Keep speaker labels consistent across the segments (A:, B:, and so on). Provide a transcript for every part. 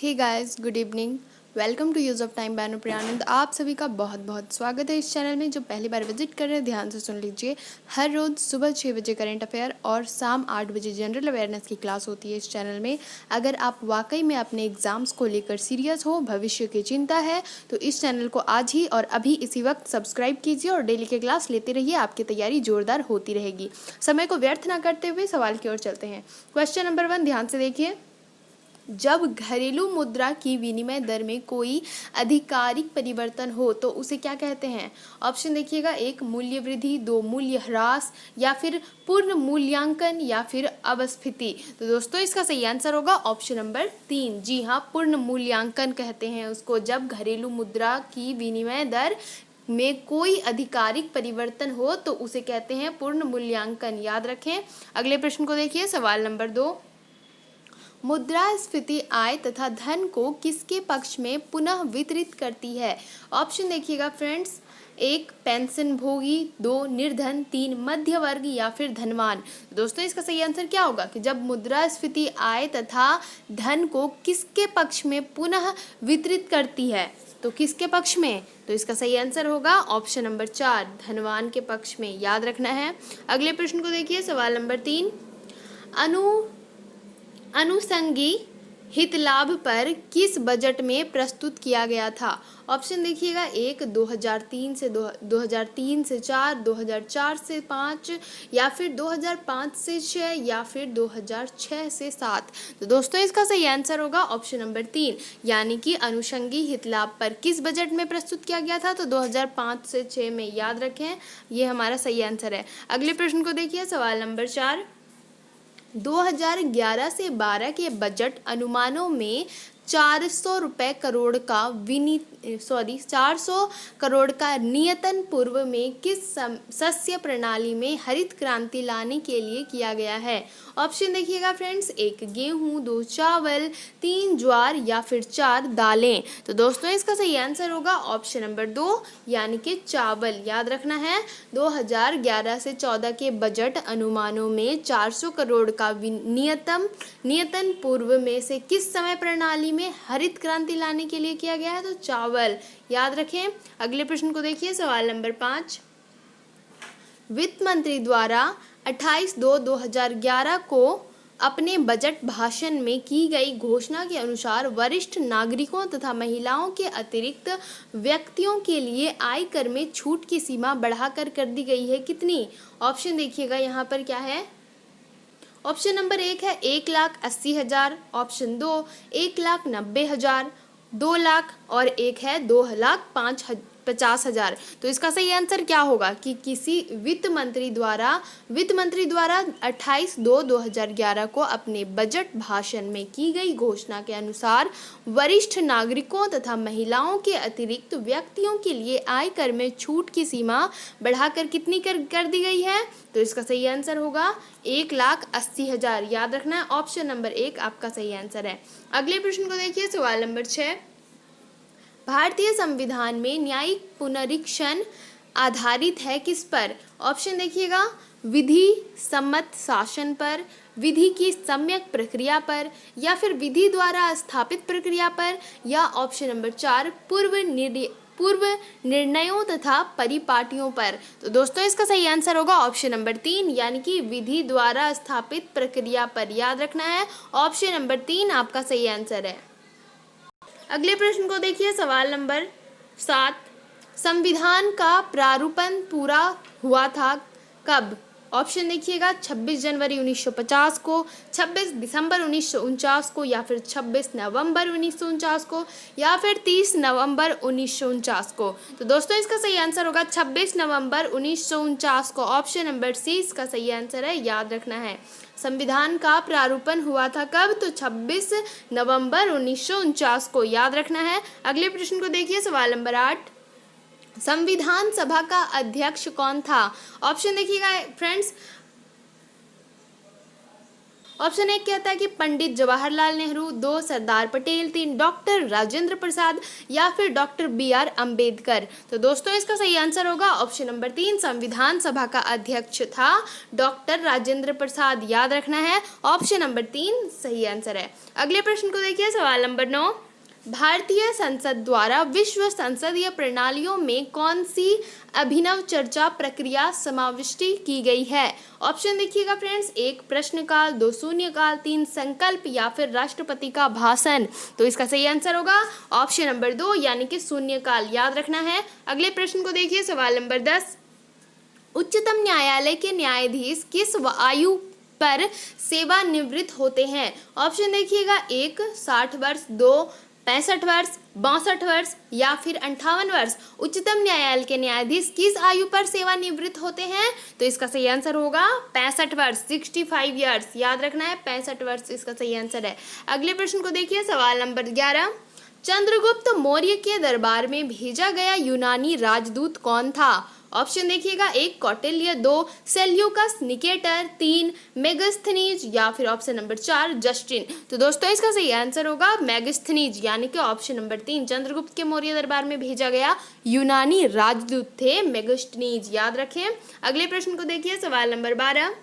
A: Hey guys, good evening. Welcome to use of time बैनो प्रियानंद। आप सभी का बहुत बहुत स्वागत है इस चैनल में। जो पहली बार विजिट कर रहे हैं ध्यान से सुन लीजिए। हर रोज़ सुबह 6 बजे करेंट अफेयर और शाम 8 बजे जनरल अवेयरनेस की क्लास होती है इस चैनल में। अगर आप वाकई में अपने एग्जाम्स को लेकर सीरियस हो, भविष्य की चिंता है, तो इस चैनल को आज ही और अभी इसी वक्त सब्सक्राइब कीजिए और डेली के क्लास लेते रहिए। आपकी तैयारी जोरदार होती रहेगी। समय को व्यर्थ ना करते हुए सवाल की ओर चलते हैं। क्वेश्चन नंबर 1 ध्यान से देखिए। जब घरेलू मुद्रा की विनिमय दर में कोई आधिकारिक परिवर्तन हो तो उसे क्या कहते हैं? ऑप्शन देखिएगा, 1 मूल्य वृद्धि, 2 मूल्य ह्रास, या फिर पूर्ण मूल्यांकन, या फिर अपस्फीति। तो दोस्तों इसका सही आंसर होगा ऑप्शन नंबर 3। जी हाँ, पूर्ण मूल्यांकन कहते हैं उसको। जब घरेलू मुद्रा की विनिमय दर में कोई आधिकारिक परिवर्तन हो तो उसे कहते हैं पूर्ण मूल्यांकन। याद रखें। अगले प्रश्न को देखिए, सवाल नंबर 2। मुद्रास्फीति आय तथा धन को किसके पक्ष में पुनः वितरित करती है? ऑप्शन देखिएगा फ्रेंड्स, 1 पेंशन भोगी, 2 निर्धन, 3 मध्य वर्ग, या फिर धनवान। दोस्तों इसका सही आंसर क्या होगा कि जब मुद्रास्फीति आय तथा धन को किसके पक्ष में पुनः वितरित करती है, तो किसके पक्ष में? तो इसका सही आंसर होगा ऑप्शन नंबर 4, धनवान के पक्ष में। याद रखना है। अगले प्रश्न को देखिए, सवाल नंबर 3। अनुषंगी हित लाभ पर किस बजट में प्रस्तुत किया गया था? ऑप्शन देखिएगा, 1 2003 से 2003 से 4, 2004 से 5, या फिर 2005 से 6, या फिर 2006 से 7। तो दोस्तों इसका सही आंसर होगा ऑप्शन नंबर 3, यानी कि अनुषंगी हित लाभ पर किस बजट में प्रस्तुत किया गया था? तो 2005 से 6 में। याद रखें, ये हमारा सही आंसर है। अगले प्रश्न को देखिए, सवाल नंबर 4। 2011 से 12 के बजट अनुमानों में 400 करोड़ का 400 करोड़ का नियतन पूर्व में किस शस्य प्रणाली में हरित क्रांति लाने के लिए किया गया है? ऑप्शन देखिएगा फ्रेंड्स, 1 गेहूं, 2 चावल, 3 ज्वार, या फिर 4 दालें। तो दोस्तों इसका सही आंसर होगा ऑप्शन नंबर 2, यानी कि चावल। याद रखना है, 2011 से 14 के बजट अनुमानों में 400 करोड़ का नियतन पूर्व में से किस समय प्रणाली में हरित क्रांति लाने के लिए किया गया है? तो चावल। याद रखें। अगले प्रश्न को देखिए, सवाल नंबर 5। वित्त मंत्री द्वारा 28/2/2011 को अपने बजट भाषण में की गई घोषणा के अनुसार वरिष्ठ नागरिकों तथा महिलाओं के अतिरिक्त व्यक्तियों के लिए आयकर में छूट की सीमा बढ़ाकर कर दी गई है कितनी? ऑप्शन देखिएगा, यहाँ पर क्या है। ऑप्शन नंबर 1 है 1,80,000, ऑप्शन 2 1,90,000, 2 लाख, और एक है 2,50,000। तो इसका सही आंसर क्या होगा कि किसी वित्त मंत्री द्वारा 28/2/2011 को अपने बजट भाषण में की गई घोषणा के अनुसार वरिष्ठ नागरिकों तथा महिलाओं के अतिरिक्त व्यक्तियों के लिए आयकर में छूट की सीमा बढ़ाकर कितनी कर दी गई है? तो इसका सही आंसर होगा 1,80,000। याद रखना है, ऑप्शन नंबर 1 आपका सही आंसर है। अगले प्रश्न को देखिए, सवाल नंबर 6। भारतीय संविधान में न्यायिक पुनरीक्षण आधारित है किस पर? ऑप्शन देखिएगा, विधि सम्मत शासन पर, विधि की सम्यक प्रक्रिया पर, या फिर विधि द्वारा स्थापित प्रक्रिया पर, या ऑप्शन नंबर 4 पूर्व निर्णयों तथा परिपाटियों पर। तो दोस्तों इसका सही आंसर होगा ऑप्शन नंबर 3, यानी कि विधि द्वारा स्थापित प्रक्रिया पर। याद रखना है, ऑप्शन नंबर 3 आपका सही आंसर है। अगले प्रश्न को देखिए, सवाल नंबर 7। संविधान का प्रारूपण पूरा हुआ था कब? ऑप्शन देखिएगा, 26 जनवरी 1950 को, 26 दिसंबर 1949 को, या फिर 26 नवंबर 1949 को, या फिर 30 नवंबर 1949 को। तो दोस्तों इसका सही आंसर होगा 26 नवंबर 1949 को। ऑप्शन नंबर सी इसका सही आंसर है। याद रखना है, संविधान का प्रारूपण हुआ था कब? तो 26 नवंबर 1949 को। याद रखना है। अगले प्रश्न को देखिए, सवाल नंबर 8। संविधान सभा का अध्यक्ष कौन था? ऑप्शन देखिएगा फ्रेंड्स, ऑप्शन 1 कहता है कि पंडित जवाहरलाल नेहरू, 2 सरदार पटेल, 3 डॉक्टर राजेंद्र प्रसाद या फिर डॉक्टर BR अम्बेडकर। तो दोस्तों इसका सही आंसर होगा ऑप्शन नंबर 3, संविधान सभा का अध्यक्ष था डॉक्टर राजेंद्र प्रसाद। याद रखना है ऑप्शन नंबर 3 सही आंसर है। अगले प्रश्न को देखिए, सवाल नंबर 9, भारतीय संसद द्वारा विश्व संसदीय प्रणालियों में कौन सी अभिनव चर्चा प्रक्रिया समाविष्ट की गई है? ऑप्शन देखिएगा फ्रेंड्स, 1 प्रश्नकाल, 2 शून्यकाल, 3 संकल्प या फिर राष्ट्रपति का भाषण। तो इसका सही आंसर होगा ऑप्शन नंबर 2 यानी कि शून्यकाल। याद रखना है। अगले प्रश्न को देखिए, सवाल नंबर 10, उच्चतम न्यायालय के न्यायाधीश किस आयु पर सेवानिवृत्त होते हैं? ऑप्शन देखिएगा, 1 60 वर्ष, 2 65 वर्ष, 62 वर्ष या फिर 58 वर्ष। उच्चतम न्यायालय के न्यायाधीश किस आयु पर सेवानिवृत्त होते हैं? तो इसका सही आंसर होगा 65 वर्ष, 65 ईयर्स। याद रखना है 65 वर्ष इसका सही आंसर है। अगले प्रश्न को देखिए, सवाल नंबर 11, चंद्रगुप्त मौर्य के दरबार में भेजा गया यूनानी राजदूत कौन था? ऑप्शन देखिएगा, 1 कौटिल्य, 2 सेल्यूकस निकेटर, 3 मेगास्थनीज या फिर ऑप्शन नंबर 4 जस्टिन। तो दोस्तों इसका सही आंसर होगा मेगास्थनीज यानी कि ऑप्शन नंबर 3, चंद्रगुप्त के मौर्य दरबार में भेजा गया यूनानी राजदूत थे मेगास्थनीज। याद रखें। अगले प्रश्न को देखिए, सवाल नंबर 12,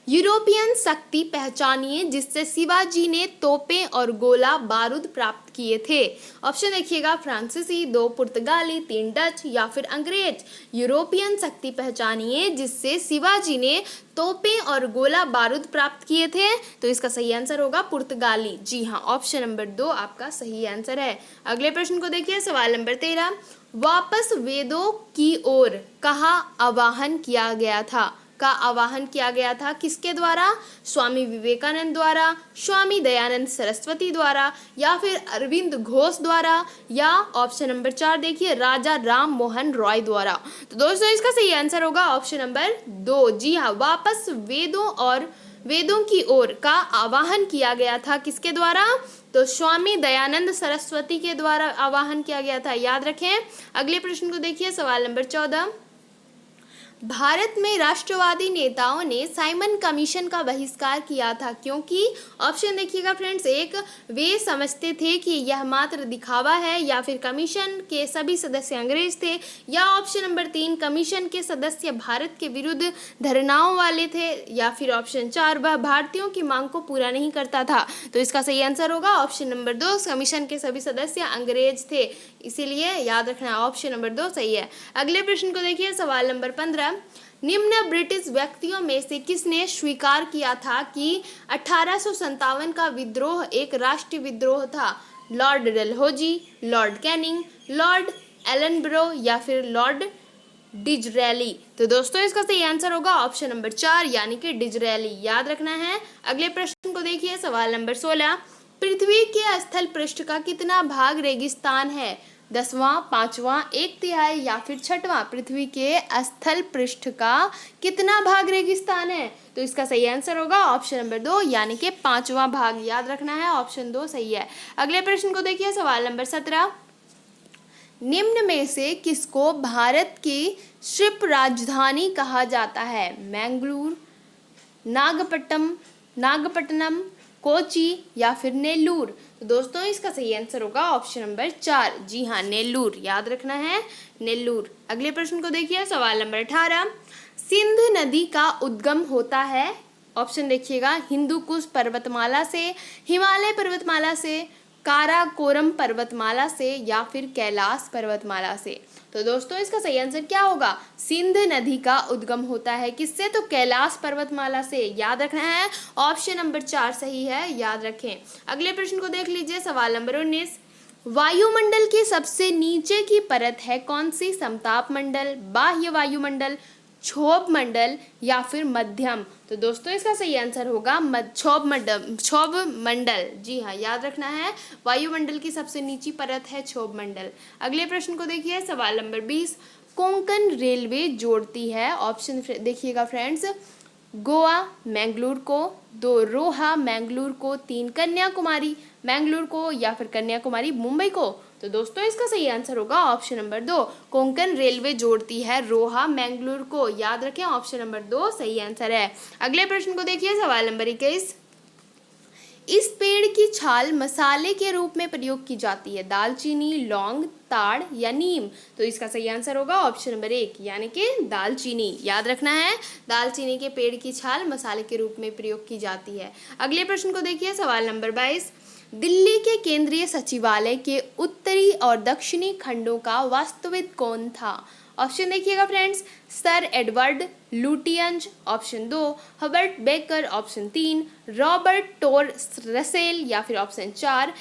A: यूरोपियन शक्ति पहचानिए जिससे शिवाजी ने तोपें और गोला बारूद प्राप्त किए थे। ऑप्शन देखिएगा, फ्रांसीसी, 2 पुर्तगाली, 3 डच या फिर अंग्रेज। यूरोपियन शक्ति पहचानिए जिससे शिवाजी ने तोपें और गोला बारूद प्राप्त किए थे। तो इसका सही आंसर होगा पुर्तगाली। जी हाँ, ऑप्शन नंबर 2 आपका सही आंसर है। अगले प्रश्न को देखिए, सवाल नंबर 13, वापस वेदों की ओर कहा आवाहन किया गया था? का आवाहन किया गया था किसके द्वारा? स्वामी विवेकानंद द्वारा, स्वामी दयानंद सरस्वती द्वारा या फिर अरविंद घोष द्वारा या ऑप्शन नंबर 4 देखिए, राजा राम मोहन रॉय द्वारा। तो दोस्तों इसका सही आंसर होगा ऑप्शन नंबर 2। जी हाँ, वापस वेदों की ओर का आवाहन किया गया था किसके द्वारा? तो स्वामी दयानंद सरस्वती के द्वारा आवाहन किया गया था। याद रखें। अगले प्रश्न को देखिए, सवाल नंबर 14, भारत में राष्ट्रवादी नेताओं ने साइमन कमीशन का बहिष्कार किया था क्योंकि? ऑप्शन देखिएगा फ्रेंड्स, 1 वे समझते थे कि यह मात्र दिखावा है या फिर कमीशन के सभी सदस्य अंग्रेज थे या ऑप्शन नंबर 3 कमीशन के सदस्य भारत के विरुद्ध धारणाओं वाले थे या फिर ऑप्शन 4 वह भारतीयों की मांग को पूरा नहीं करता था। तो इसका सही आंसर होगा ऑप्शन नंबर 2, कमीशन के सभी सदस्य अंग्रेज थे, इसीलिए याद रखना ऑप्शन नंबर 2 सही है। अगले प्रश्न को देखिए, सवाल नंबर 15, निम्न ब्रिटिश व्यक्तियों में से किसने स्वीकार किया था कि 1857 का विद्रोह एक राष्ट्रीय विद्रोह था? Lord Dalhousie, Lord Canning, Lord Ellenborough या फिर लॉर्ड डिजरेली। तो दोस्तों इसका सही आंसर होगा ऑप्शन नंबर 4 यानी कि डिजरेली। याद रखना है। अगले प्रश्न को देखिए, सवाल नंबर 16, पृथ्वी के स्थल पृष्ठ का कितना भाग रेगिस्तान है? 10वां, 5वां, 1/3 या फिर 6वां? पृथ्वी के स्थल पृष्ठ का कितना भाग रेगिस्तान है? तो इसका सही आंसर होगा ऑप्शन नंबर 2 यानी कि 5वां भाग। याद रखना है, ऑप्शन 2 सही है। अगले प्रश्न को देखिए, सवाल नंबर 17, निम्न में से किसको भारत की शिल्प राजधानी कहा जाता है? मैंगलोर, नागपट्टनम, कोची या फिर नेल्लूर? तो दोस्तों इसका सही आंसर होगा ऑप्शन नंबर 4। जी हाँ, नेल्लूर। याद रखना है, नेल्लूर। अगले प्रश्न को देखिए, सवाल नंबर 18, सिंध नदी का उद्गम होता है? ऑप्शन देखिएगा, हिंदू कुश पर्वतमाला से, हिमालय पर्वतमाला से, काराकोरम पर्वतमाला से या फिर कैलाश पर्वतमाला से? तो दोस्तों इसका सही आंसर क्या होगा? सिंध नदी का उद्गम होता है किससे? तो कैलाश पर्वतमाला से। याद रखना है, ऑप्शन नंबर 4 सही है। याद रखें। अगले प्रश्न को देख लीजिए, सवाल नंबर 19, वायुमंडल की सबसे नीचे की परत है कौन सी? समताप मंडल, बाह्य वायुमंडल, क्षोभ मंडल या फिर मध्यम? तो दोस्तों इसका सही आंसर होगा क्षोभ मंडल। जी हाँ, याद रखना है, वायुमंडल की सबसे नीची परत है क्षोभ मंडल। अगले प्रश्न को देखिए, सवाल नंबर 20, कोंकण रेलवे जोड़ती है? ऑप्शन देखिएगा फ्रेंड्स, गोवा मैंगलोर को, 2 रोहा मैंगलोर को, 3 कन्याकुमारी मैंगलोर को या फिर कन्याकुमारी मुंबई को? तो दोस्तों इसका सही आंसर होगा ऑप्शन नंबर 2। कोंकण रेलवे जोड़ती है रोहा मैंगलोर को, याद रखें ऑप्शन नंबर 2 सही आंसर है। अगले प्रश्न को देखिए, सवाल नंबर 21। इस पेड़ की छाल मसाले के रूप में प्रयोग की जाती है, दालचीनी, लौंग, ताड़ या नीम। तो इसका सही आंसर होगा ऑप्शन नंबर 1 यानी कि दालचीनी, याद रखना है। दालचीनी के पेड़ की छाल मसाले के रूप में प्रयोग की जाती है। अगले प्रश्न को देखिए, सवाल नंबर 22। दिल्ली के केंद्रीय सचिवालय के उत्तरी और दक्षिणी खंडों का वास्तविक कौन था? ऑप्शन देखिएगा friends, sir Edward Lutyens, option 2 Herbert Baker, option 3 Robert Tor Russell या फिर ऑप्शन 4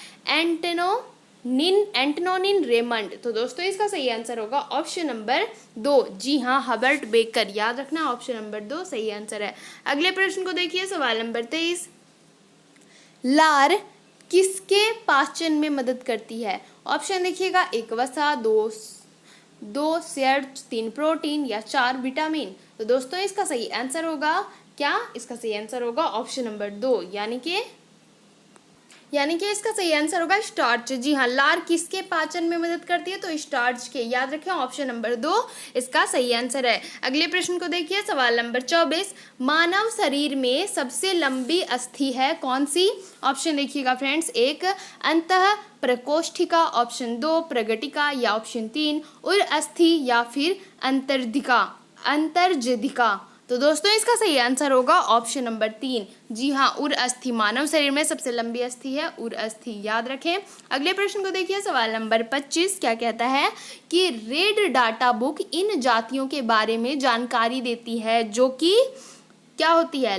A: एंटोनिन रेमंड। तो दोस्तों इसका सही आंसर होगा ऑप्शन नंबर 2, जी हाँ हर्बर्ट बेकर, याद रखना ऑप्शन नंबर 2 सही आंसर है। अगले प्रश्न को देखिए, सवाल नंबर 23। लार किसके पाचन में मदद करती है? ऑप्शन देखिएगा, 1 वसा, 2 शेयर, 3 प्रोटीन या 4 विटामिन। तो दोस्तों इसका सही आंसर होगा क्या? इसका सही आंसर होगा ऑप्शन नंबर 2 यानी कि इसका सही आंसर होगा स्टार्च। जी हाँ, लार किसके पाचन में मदद करती है? तो स्टार्च के, याद रखें ऑप्शन नंबर 2 इसका सही आंसर है। अगले प्रश्न को देखिए, सवाल नंबर 24। मानव शरीर में सबसे लंबी अस्थि है कौन सी? ऑप्शन देखिएगा फ्रेंड्स, 1 अंतः प्रकोष्ठिका, ऑप्शन 2 प्रगटिका या ऑप्शन 3 उर अस्थि या फिर अंतर्जदिका। तो दोस्तों इसका सही आंसर होगा ऑप्शन नंबर 3, जी हाँ उर अस्थि। मानव शरीर में सबसे लंबी अस्थि है उर अस्थि, याद रखें। अगले प्रश्न को देखिए, सवाल नंबर 25 क्या कहता है कि रेड डाटा बुक इन जातियों के बारे में जानकारी देती है जो कि क्या होती है?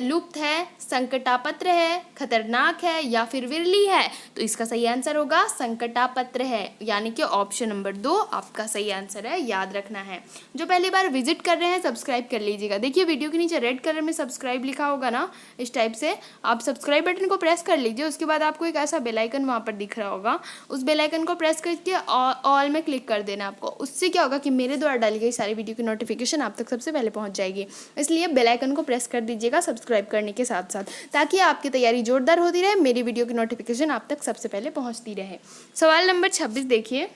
A: लुप्त है, संकटापत्र है, खतरनाक है या फिर विरली है। तो इसका सही आंसर होगा संकटापत्र है, यानी कि ऑप्शन नंबर 2 आपका सही आंसर है, याद रखना है। जो पहली बार विजिट कर रहे हैं सब्सक्राइब कर लीजिएगा। देखिए वीडियो के नीचे रेड कलर में सब्सक्राइब लिखा होगा ना, इस टाइप से आप सब्सक्राइब बटन को प्रेस कर लीजिए। उसके बाद आपको एक ऐसा बेल आइकन वहाँ पर दिख रहा होगा, उस बेल आइकन को प्रेस करके ऑल में क्लिक कर देना आपको। उससे क्या होगा कि मेरे द्वारा डाली गई सारी वीडियो की नोटिफिकेशन आप तक सबसे पहले पहुँच जाएगी। इसलिए बेल आइकन को प्रेस कर दीजिएगा सब्सक्राइब करने के साथ साथ, ताकि आपकी तैयारी जोरदार होती रहे, मेरी वीडियो की नोटिफिकेशन आप तक सबसे पहले पहुंचती रहे। सवाल नंबर 26 देखिए,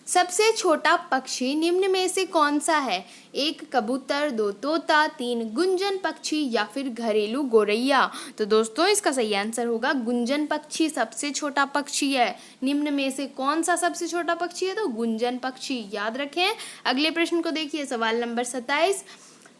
A: सबसे छोटा पक्षी निम्न में से कौन सा है? 1 कबूतर, 2 तोता, 3 गुंजन पक्षी या फिर घरेलू गोरैया। तो दोस्तों इसका सही आंसर होगा गुंजन पक्षी सबसे छोटा पक्षी है। निम्न में से कौन सा सबसे छोटा पक्षी है? तो गुंजन पक्षी, याद रखें। अगले प्रश्न को देखिए, सवाल नंबर 27।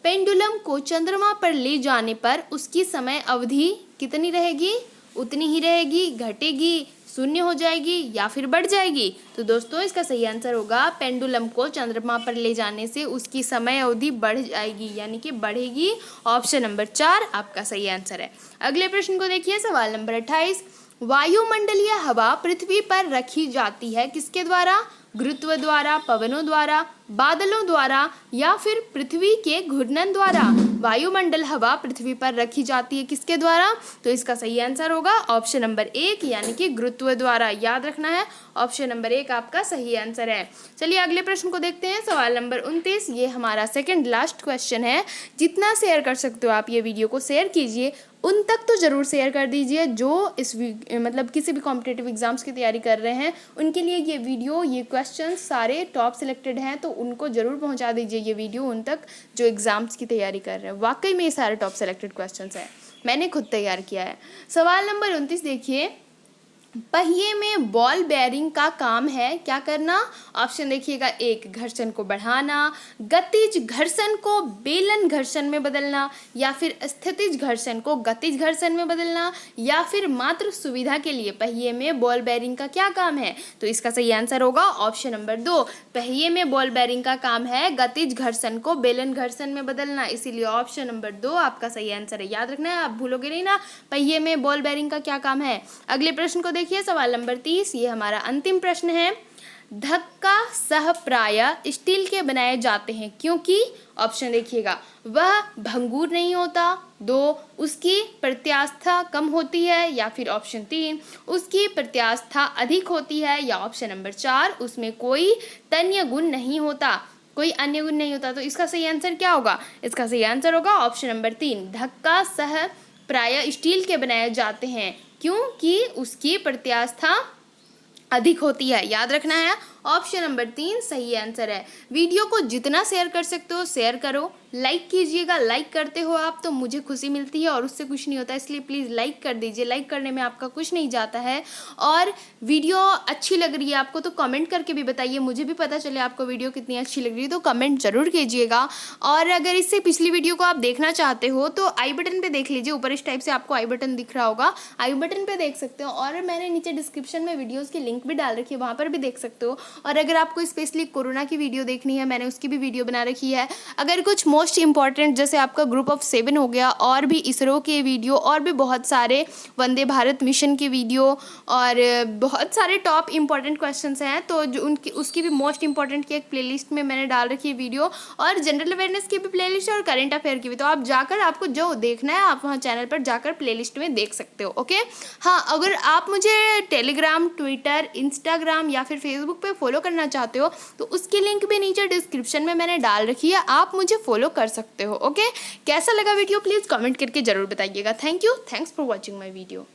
A: पेंडुलम को चंद्रमा पर ले जाने पर उसकी समय अवधि कितनी रहेगी? उतनी ही रहेगी, घटेगी, शून्य हो जाएगी या फिर बढ़ जाएगी? तो दोस्तों इसका सही आंसर होगा पेंडुलम को चंद्रमा पर ले जाने से उसकी समय अवधि बढ़ जाएगी, यानी कि बढ़ेगी। ऑप्शन नंबर 4 आपका सही आंसर है। अगले प्रश्न को देखिए, सवाल नंबर 28। वायुमंडलीय हवा पृथ्वी पर रखी जाती है किसके द्वारा? गुरुत्व द्वारा, पवनों द्वारा, बादलों द्वारा या फिर पृथ्वी के घूर्णन द्वारा? वायुमंडल हवा पृथ्वी पर रखी जाती है किसके द्वारा? तो इसका सही आंसर होगा ऑप्शन नंबर 1 यानी कि गुरुत्व द्वारा, याद रखना है ऑप्शन नंबर 1 आपका सही आंसर है। चलिए अगले प्रश्न को देखते हैं, सवाल नंबर 29। ये हमारा सेकंड लास्ट क्वेश्चन है। जितना शेयर कर सकते हो आप ये वीडियो को शेयर कीजिए, उन तक तो ज़रूर शेयर कर दीजिए जो इस मतलब किसी भी कॉम्पिटिटिव एग्जाम्स की तैयारी कर रहे हैं। उनके लिए ये वीडियो, ये क्वेश्चन सारे टॉप सिलेक्टेड हैं, तो उनको ज़रूर पहुंचा दीजिए ये वीडियो उन तक जो एग्ज़ाम्स की तैयारी कर रहे हैं। वाकई में ये सारे टॉप सिलेक्टेड क्वेश्चंस हैं, मैंने खुद तैयार किया है। सवाल नंबर 29 देखिए, पहिए में बॉल बेयरिंग का काम है क्या करना? ऑप्शन देखिएगा, 1 घर्षण को बढ़ाना, गतिज घर्षण को बेलन घर्षण में बदलना या फिर स्थितिज घर्षण को गतिज घर्षण में बदलना या फिर मात्र सुविधा के लिए पहिए में बॉल बेयरिंग का क्या काम है? तो इसका सही आंसर होगा ऑप्शन नंबर 2, पहिए में बॉल बेयरिंग का काम है गतिज घर्षण को बेलन घर्षण में बदलना, इसीलिए ऑप्शन नंबर 2 आपका सही आंसर है। याद रखना है, आप भूलोगे नहीं ना, पहिए में बॉल बेयरिंग का क्या काम है। अगले प्रश्न को देखिए, सवाल नंबर 30। ये हमारा अंतिम प्रश्न है। धक्का सह प्राय स्टील के बनाए जाते हैं क्योंकि? ऑप्शन देखिएगा, वह भंगुर नहीं होता, 2 उसकी प्रत्यास्था कम होती है या फिर ऑप्शन 3 उसकी प्रत्यास्था अधिक होती है या ऑप्शन नंबर 4 उसमें कोई तन्य गुण नहीं होता, कोई अन्य गुण नहीं होता। तो इसका सही आंसर क्या होगा? इसका सही आंसर होगा ऑप्शन नंबर 3, धक्का सह प्राय स्टील के बनाए जाते हैं क्योंकि उसकी प्रत्यास्था अधिक होती है। याद रखना है, ऑप्शन नंबर 3 सही आंसर है। वीडियो को जितना शेयर कर सकते हो शेयर करो, लाइक कीजिएगा। लाइक करते हो आप तो मुझे खुशी मिलती है और उससे कुछ नहीं होता, इसलिए प्लीज़ लाइक कर दीजिए। लाइक करने में आपका कुछ नहीं जाता है। और वीडियो अच्छी लग रही है आपको तो कमेंट करके भी बताइए, मुझे भी पता चले आपको वीडियो कितनी अच्छी लग रही है, तो कमेंट जरूर कीजिएगा। और अगर इससे पिछली वीडियो को आप देखना चाहते हो तो आई बटन पे देख लीजिए, ऊपर इस टाइप से आपको आई बटन दिख रहा होगा, आई बटन पे देख सकते हो। और मैंने नीचे डिस्क्रिप्शन में वीडियोज़ की लिंक भी डाल रखी है, वहाँ पर भी देख सकते हो। और अगर आपको स्पेशली कोरोना की वीडियो देखनी है, मैंने उसकी भी वीडियो बना रखी है। अगर कुछ मोस्ट इंपॉर्टेंट जैसे आपका ग्रुप ऑफ 7 हो गया, और भी इसरो के वीडियो, और भी बहुत सारे वंदे भारत मिशन की वीडियो, और बहुत सारे टॉप इंपॉर्टेंट क्वेश्चंस हैं, तो जो उनकी उसकी भी मोस्ट इंपॉर्टेंट की एक प्लेलिस्ट में मैंने डाल रखी है वीडियो, और जनरल अवेयरनेस की भी प्लेलिस्ट है, और करंट अफेयर की भी। तो आप जाकर, आपको जो देखना है आप वहाँ चैनल पर जाकर प्लेलिस्ट में देख सकते हो। ओके, हाँ, अगर आप मुझे टेलीग्राम, ट्विटर, इंस्टाग्राम या फिर फेसबुक पे फॉलो करना चाहते हो तो उसकी लिंक भी नीचे डिस्क्रिप्शन में मैंने डाल रखी है, आप मुझे फॉलो कर सकते हो। ओके, कैसा लगा वीडियो प्लीज़ कमेंट करके ज़रूर बताइएगा। Thank you, thanks for watching my video.